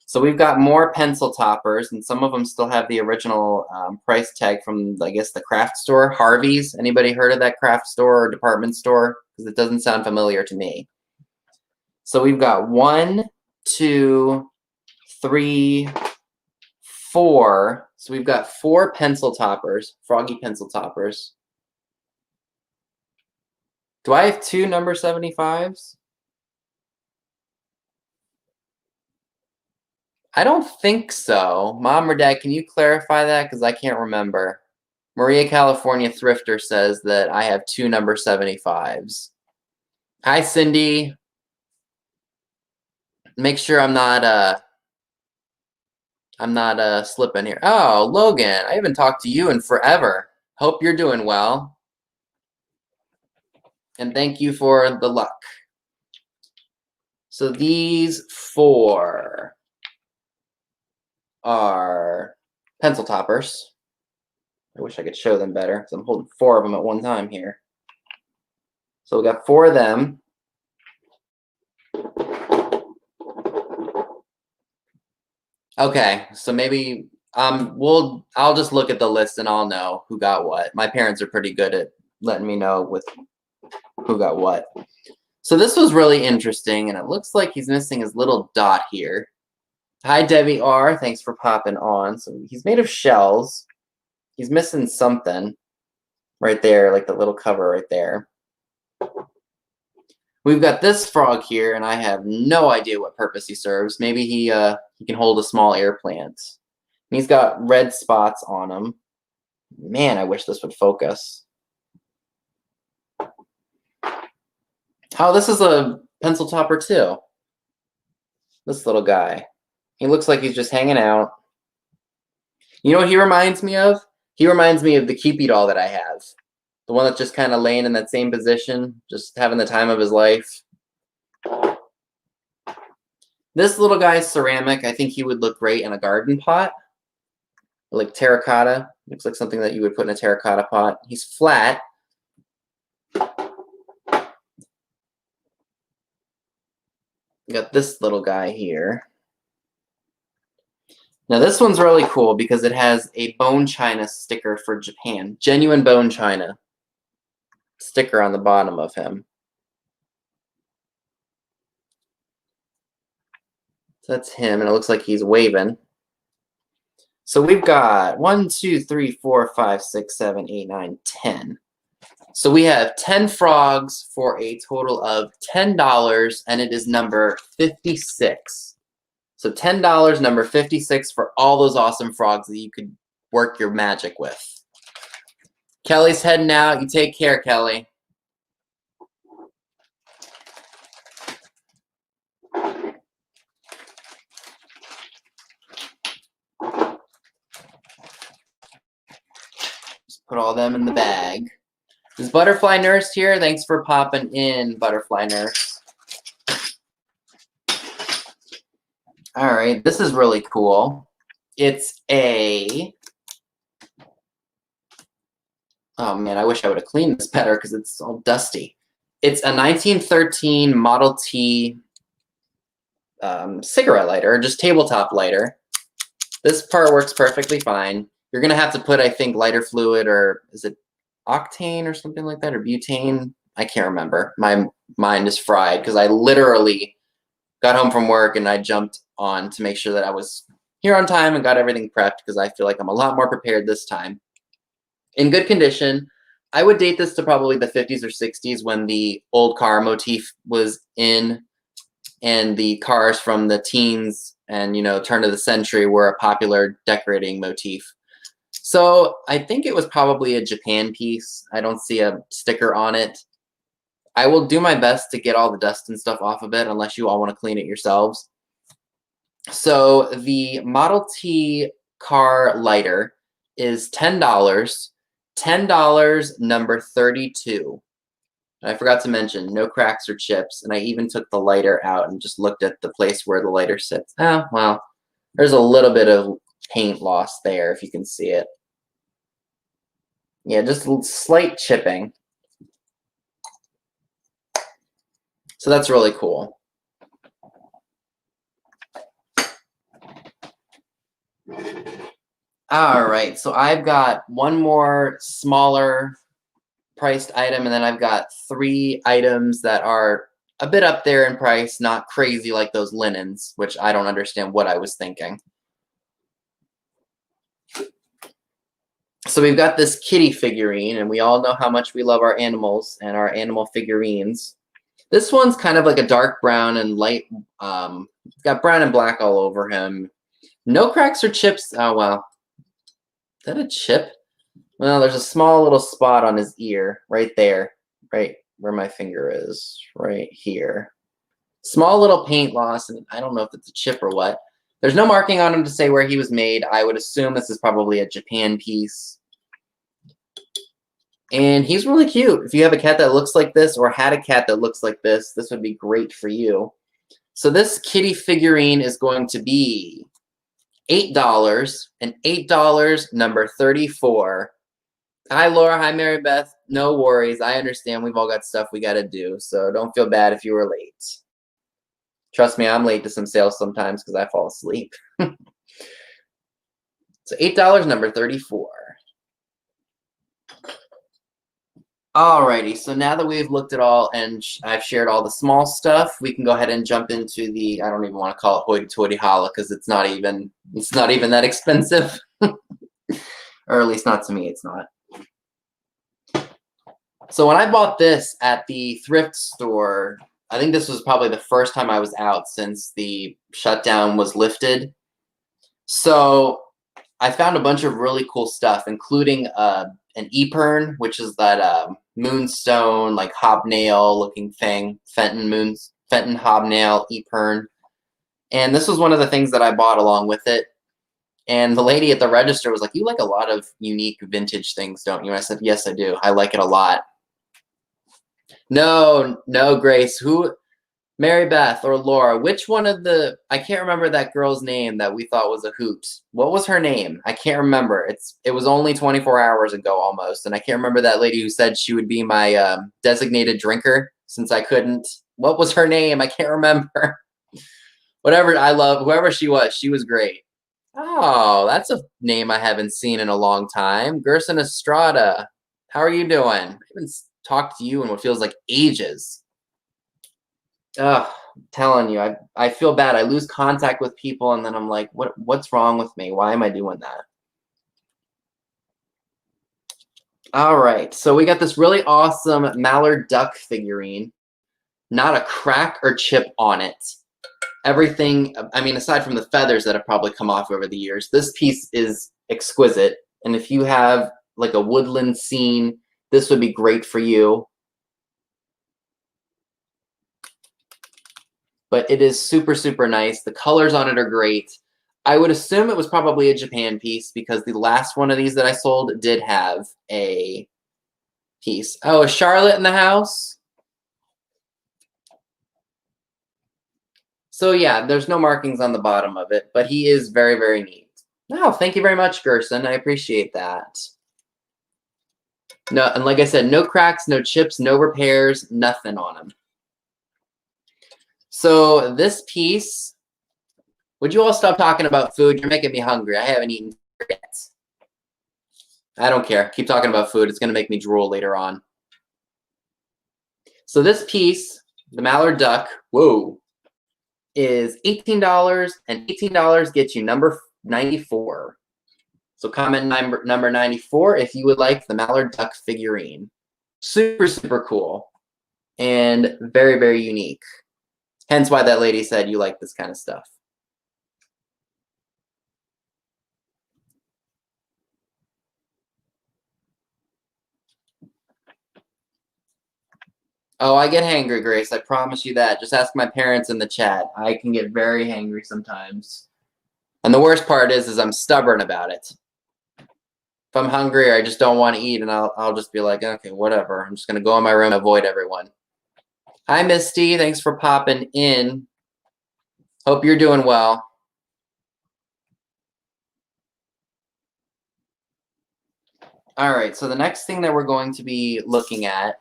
So we've got more pencil toppers, and some of them still have the original price tag from, I guess, the craft store, Harvey's. Anybody heard of that craft store or department store? Because it doesn't sound familiar to me. So we've got 1, 2, 3, 4. So we've got 4 pencil toppers, froggy pencil toppers. Do I have 2 number 75s? I don't think so. Mom or Dad, can you clarify that? Because I can't remember. Maria California Thrifter says that I have 2 number 75s. Hi, Cindy. Make sure I'm not slipping here. Oh, Logan, I haven't talked to you in forever. Hope you're doing well. And thank you for the luck. So these 4 are pencil toppers. I wish I could show them better because I'm holding 4 of them at one time here. So we got 4 of them. Okay, so maybe I'll just look at the list and I'll know who got what. My parents are pretty good at letting me know with who got what. So this was really interesting, and it looks like he's missing his little dot here. Hi, Debbie R. Thanks for popping on. So he's made of shells. He's missing something right there, like the little cover right there. We've got this frog here, and I have no idea what purpose he serves. Maybe he can hold a small air plant. And he's got red spots on him. Man, I wish this would focus. Oh, this is a pencil topper too. This little guy. He looks like he's just hanging out. You know what he reminds me of? He reminds me of the Keepy doll that I have. The one that's just kind of laying in that same position, just having the time of his life. This little guy's ceramic. I think he would look great in a garden pot. Like terracotta. Looks like something that you would put in a terracotta pot. He's flat. We got this little guy here. Now this one's really cool because it has a bone china sticker for Japan. Genuine bone china sticker on the bottom of him. So that's him, and it looks like he's waving. So we've got 1, 2, 3, 4, 5, 6, 7, 8, 9, 10. So we have 10 frogs for a total of $10, and it is number 56. So $10, number 56 for all those awesome frogs that you could work your magic with. Kelly's heading out. You take care, Kelly. Just put all them in the bag. Is Butterfly Nurse here? Thanks for popping in, Butterfly Nurse. All right, this is really cool. It's a, oh man, I wish I would have cleaned this better because it's all dusty. It's a 1913 Model T cigarette lighter, or just tabletop lighter. This part works perfectly fine. You're gonna have to put, I think, lighter fluid, or is it octane or something like that, or butane? I can't remember. My mind is fried because I literally got home from work and I jumped on to make sure that I was here on time and got everything prepped because I feel like I'm a lot more prepared this time. In good condition. I would date this to probably the 50s or 60s when the old car motif was in, and the cars from the teens and, you know, turn of the century were a popular decorating motif. So I think it was probably a Japan piece. I don't see a sticker on it. I will do my best to get all the dust and stuff off of it unless you all want to clean it yourselves. So the Model T car lighter is $10. $10, number 32. I forgot to mention, no cracks or chips, and I even took the lighter out and just looked at the place where the lighter sits. Oh, well, there's a little bit of paint loss there, if you can see it. Yeah, just slight chipping. So that's really cool. All right, so I've got one more smaller priced item, and then I've got 3 items that are a bit up there in price, not crazy like those linens, which I don't understand what I was thinking. So we've got this kitty figurine, and we all know how much we love our animals and our animal figurines. This one's kind of like a dark brown and light, got brown and black all over him. No cracks or chips. Oh, well. Is that a chip? Well, there's a small little spot on his ear right there, right where my finger is, right here. Small little paint loss, and I don't know if it's a chip or what. There's no marking on him to say where he was made. I would assume this is probably a Japan piece. And he's really cute. If you have a cat that looks like this, or had a cat that looks like this would be great for you. So this kitty figurine is going to be $8, and $8, number 34. Hi, Laura. Hi, Mary Beth. No worries. I understand. We've all got stuff we got to do, so don't feel bad if you were late. Trust me, I'm late to some sales sometimes because I fall asleep. So $8, number 34. Alrighty, so now that we've looked at all and I've shared all the small stuff, we can go ahead and jump into the, I don't even want to call it hoity-toity holla because it's not even that expensive. Or at least not to me, it's not. So when I bought this at the thrift store, I think this was probably the first time I was out since the shutdown was lifted. So I found a bunch of really cool stuff, including an Epern, which is that moonstone, like hobnail looking thing, Fenton hobnail Epern. And this was one of the things that I bought along with it. And the lady at the register was like, "You like a lot of unique vintage things, don't you?" And I said, "Yes, I do. I like it a lot." No, Grace. Who? Mary Beth or Laura, which one of the, I can't remember that girl's name that we thought was a hoot. What was her name? I can't remember. It was only 24 hours ago almost, and I can't remember that lady who said she would be my designated drinker since I couldn't. What was her name? I can't remember. Whatever, I love whoever she was great. Oh, that's a name I haven't seen in a long time. Gerson Estrada. How are you doing? I haven't talked to you in what feels like ages. Ugh, I'm telling you, I feel bad. I lose contact with people, and then I'm like, what's wrong with me? Why am I doing that? All right, so we got this really awesome mallard duck figurine. Not a crack or chip on it. Everything, I mean, aside from the feathers that have probably come off over the years, this piece is exquisite. And if you have like a woodland scene, this would be great for you. But it is super, super nice. The colors on it are great. I would assume it was probably a Japan piece because the last one of these that I sold did have a piece. Oh, is Charlotte in the house? So yeah, there's no markings on the bottom of it, but he is very, very neat. No, thank you very much, Gerson. I appreciate that. No, and like I said, no cracks, no chips, no repairs, nothing on them. So this piece, would you all stop talking about food? You're making me hungry. I haven't eaten yet. I don't care. Keep talking about food. It's going to make me drool later on. So this piece, the mallard duck, whoa, is $18, and $18 gets you number 94. So comment number 94 if you would like the mallard duck figurine. Super, super cool and very, very unique. Hence why that lady said you like this kind of stuff. Oh, I get hangry, Grace. I promise you that. Just ask my parents in the chat. I can get very hangry sometimes. And the worst part is I'm stubborn about it. If I'm hungry or I just don't want to eat, and I'll just be like, okay, whatever. I'm just going to go in my room and avoid everyone. Hi, Misty. Thanks for popping in. Hope you're doing well. All right, so the next thing that we're going to be looking at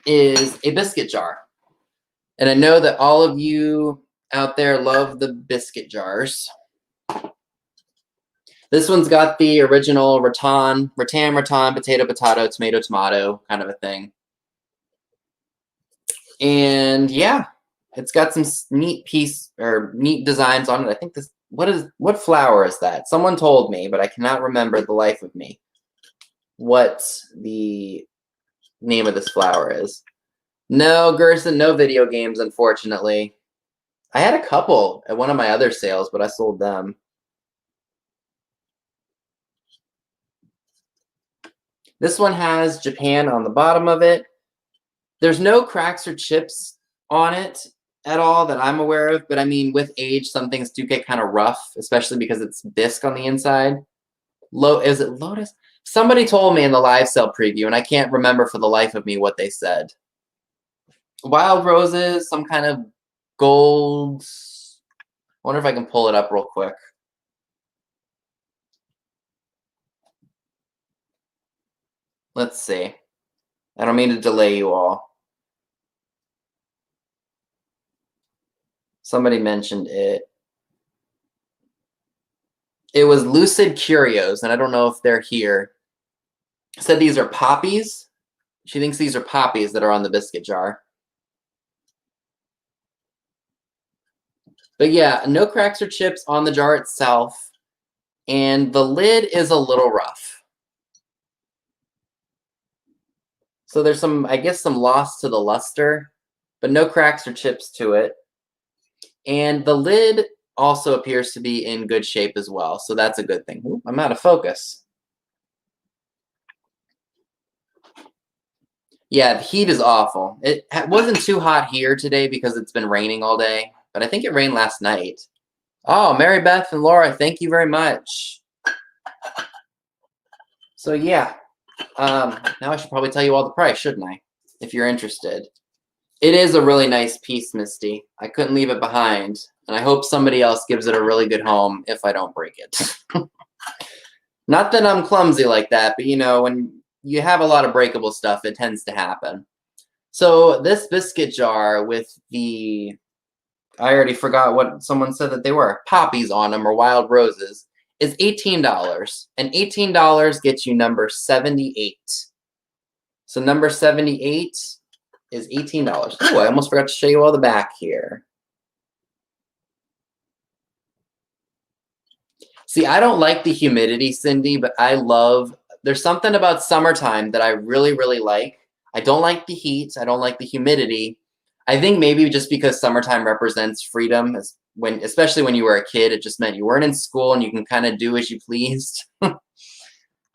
is a biscuit jar. And I know that all of you out there love the biscuit jars. This one's got the original rattan, potato, tomato kind of a thing. And yeah, it's got some neat designs on it. I think this, what flower is that? Someone told me, but I cannot remember the life of me what the name of this flower is. No, Gerson, no video games, unfortunately. I had a couple at one of my other sales, but I sold them. This one has Japan on the bottom of it. There's no cracks or chips on it at all that I'm aware of, but I mean, with age, some things do get kind of rough, especially because it's bisque on the inside. Is it Lotus? Somebody told me in the live sale preview, and I can't remember for the life of me what they said. Wild roses, some kind of gold. I wonder if I can pull it up real quick. Let's see. I don't mean to delay you all. Somebody mentioned it. It was Lucid Curios, and I don't know if they're here. Said these are poppies. She thinks these are poppies that are on the biscuit jar. But yeah, no cracks or chips on the jar itself. And the lid is a little rough. So there's some, I guess, some loss to the luster, but no cracks or chips to it. And the lid also appears to be in good shape as well. So that's a good thing. Ooh, I'm out of focus. Yeah, the heat is awful. It wasn't too hot here today because it's been raining all day, but I think it rained last night. Oh, Mary Beth and Laura, thank you very much. So yeah, now I should probably tell you all the price, shouldn't I? If you're interested. It is a really nice piece, Misty. I couldn't leave it behind, and I hope somebody else gives it a really good home if I don't break it. Not that I'm clumsy like that, but you know, when you have a lot of breakable stuff, it tends to happen. So this biscuit jar with the, I already forgot what someone said that they were, poppies on them or wild roses, is $18. And $18 gets you number 78. So number 78 is $18. Oh, I almost forgot to show you all the back here. See, I don't like the humidity, Cindy, but I love, there's something about summertime that I really, really like. I don't like the heat. I don't like the humidity. I think maybe just because summertime represents freedom, especially when you were a kid, it just meant you weren't in school and you can kind of do as you pleased.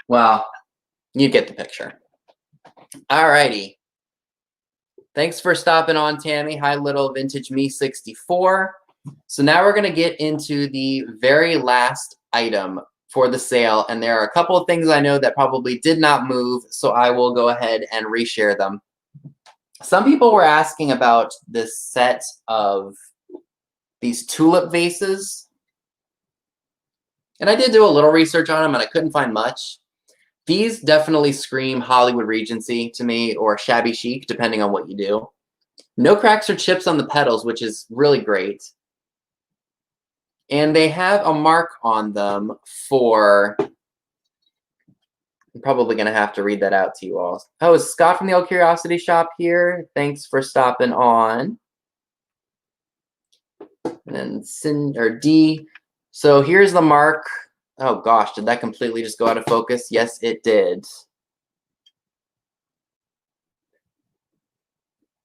Well, you get the picture. All righty. Thanks for stopping on, Tammy. Hi, little vintage me 64. So now we're going to get into the very last item for the sale, and there are a couple of things I know that probably did not move, so I will go ahead and reshare them. Some people were asking about this set of these tulip vases. And I did do a little research on them, and I couldn't find much. These definitely scream Hollywood Regency to me, or shabby chic, depending on what you do. No cracks or chips on the pedals, which is really great. And they have a mark on them for... I'm probably going to have to read that out to you all. Oh, is Scott from the Old Curiosity Shop here? Thanks for stopping on. And then D. So here's the mark. Oh gosh, did that completely just go out of focus? Yes, it did.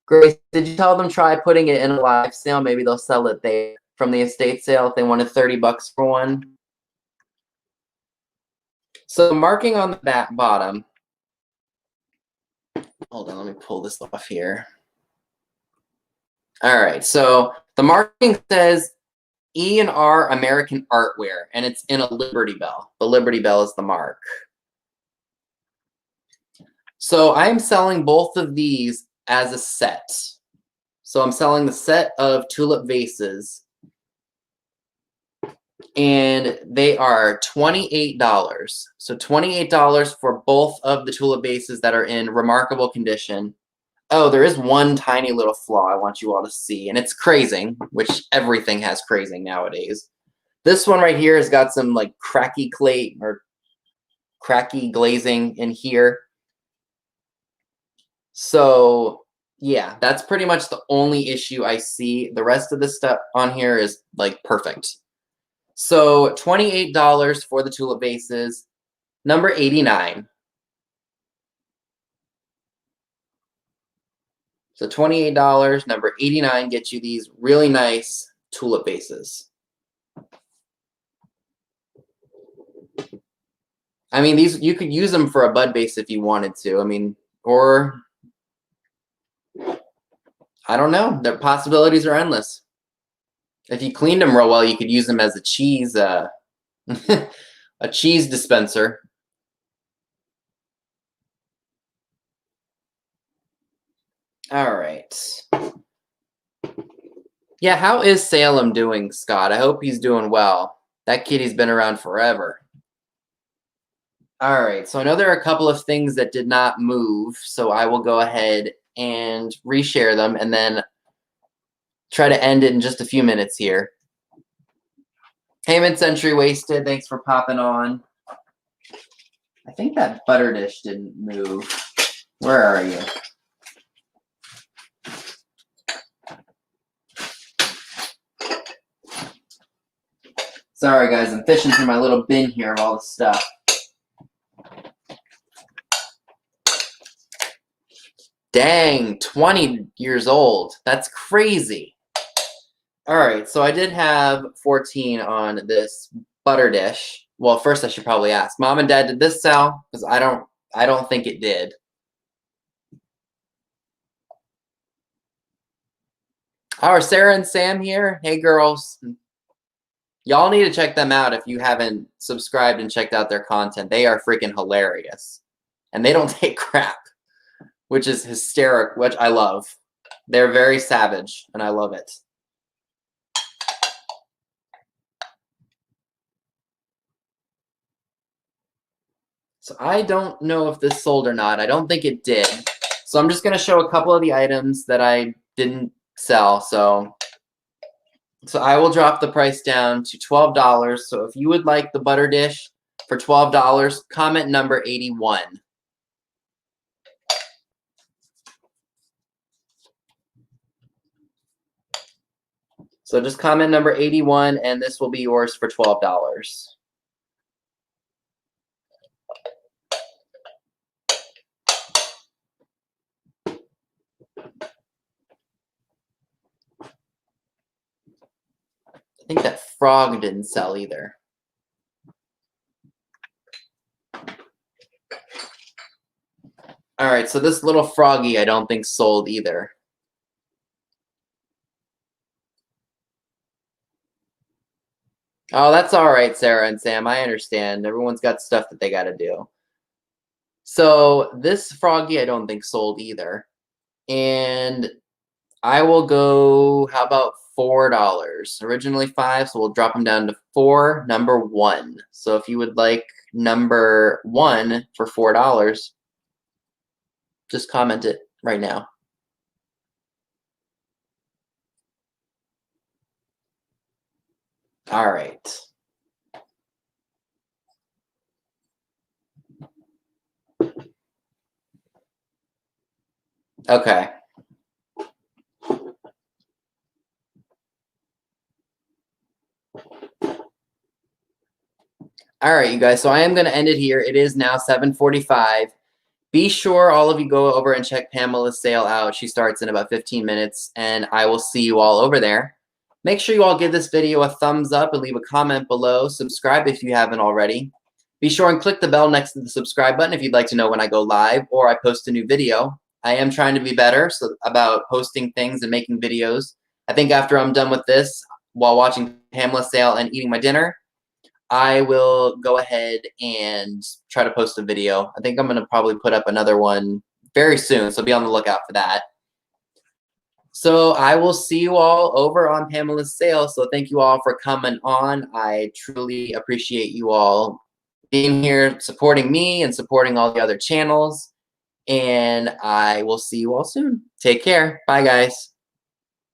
Grace, did you tell them try putting it in a live sale? Maybe they'll sell it there from the estate sale if they wanted 30 bucks for one. So marking on the back bottom. Hold on, let me pull this off here. All right, so the marking says E&R American Artwear, and it's in a Liberty Bell. The Liberty Bell is the mark. So I'm selling both of these as a set. So I'm selling the set of tulip vases, and they are $28. So $28 for both of the tulip vases that are in remarkable condition. Oh, there is one tiny little flaw I want you all to see, and it's crazing, which everything has crazing nowadays. This one right here has got some like cracky clay or cracky glazing in here. So yeah, that's pretty much the only issue I see. The rest of the stuff on here is like perfect. So $28 for the tulip vases. Number 89. So $28, number 89 gets you these really nice tulip vases. I mean, these, you could use them for a bud vase if you wanted to. I mean, or I don't know. The possibilities are endless. If you cleaned them real well, you could use them as a cheese, a cheese dispenser. All right. Yeah, how is Salem doing, Scott? I hope he's doing well. That kitty's been around forever. All right, so I know there are a couple of things that did not move, so I will go ahead and reshare them and then try to end it in just a few minutes here. Hey, Mid-Century Wasted, thanks for popping on. I think that butter dish didn't move. Where are you? Sorry, guys, I'm fishing through my little bin here of all the stuff. Dang, 20 years old. That's crazy. All right, so I did have 14 on this butter dish. Well, first I should probably ask, Mom and Dad, did this sell? Because I don't think it did. Are Sarah and Sam here? Hey, girls. Y'all need to check them out if you haven't subscribed and checked out their content. They are freaking hilarious. And they don't take crap, which is hysterical, which I love. They're very savage, and I love it. So I don't know if this sold or not. I don't think it did. So I'm just going to show a couple of the items that I didn't sell. So I will drop the price down to $12. So if you would like the butter dish for $12, comment number 81. So just comment number 81, and this will be yours for $12. I think that frog didn't sell either. All right, so this little froggy I don't think sold either. Oh, that's all right, Sarah and Sam. I understand. Everyone's got stuff that they got to do. So this froggy I don't think sold either. And I will go, how about $4? Originally 5, so we'll drop them down to 4, number 1. So if you would like number 1 for $4, just comment it right now. All right. Okay. All right, you guys. So I am going to end it here. It is now 7:45. Be sure all of you go over and check Pamela's sale out. She starts in about 15 minutes, and I will see you all over there. Make sure you all give this video a thumbs up and leave a comment below. Subscribe if you haven't already. Be sure and click the bell next to the subscribe button if you'd like to know when I go live or I post a new video. I am trying to be better about posting things and making videos. I think after I'm done with this, while watching Pamela's sale and eating my dinner, I will go ahead and try to post a video. I think I'm going to probably put up another one very soon, so be on the lookout for that. So I will see you all over on Pamela's sale. So thank you all for coming on. I truly appreciate you all being here, supporting me and supporting all the other channels. And I will see you all soon. Take care. Bye, guys.